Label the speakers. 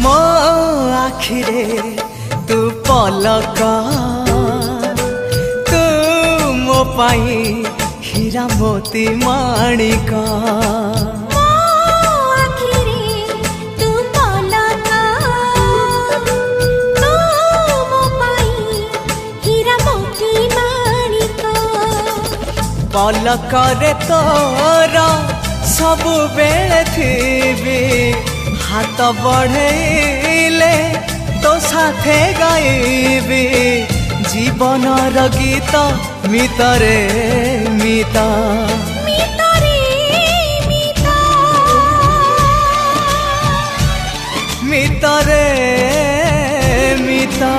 Speaker 1: मो आखिरे तू पलक तू मो पाई हीरा मोती माणिक पलकरे तोर सबु बेले थी हाथ बढ़ेले तो साथे गाइबी जीवनर गीत मितरे मिता मितरे मिता।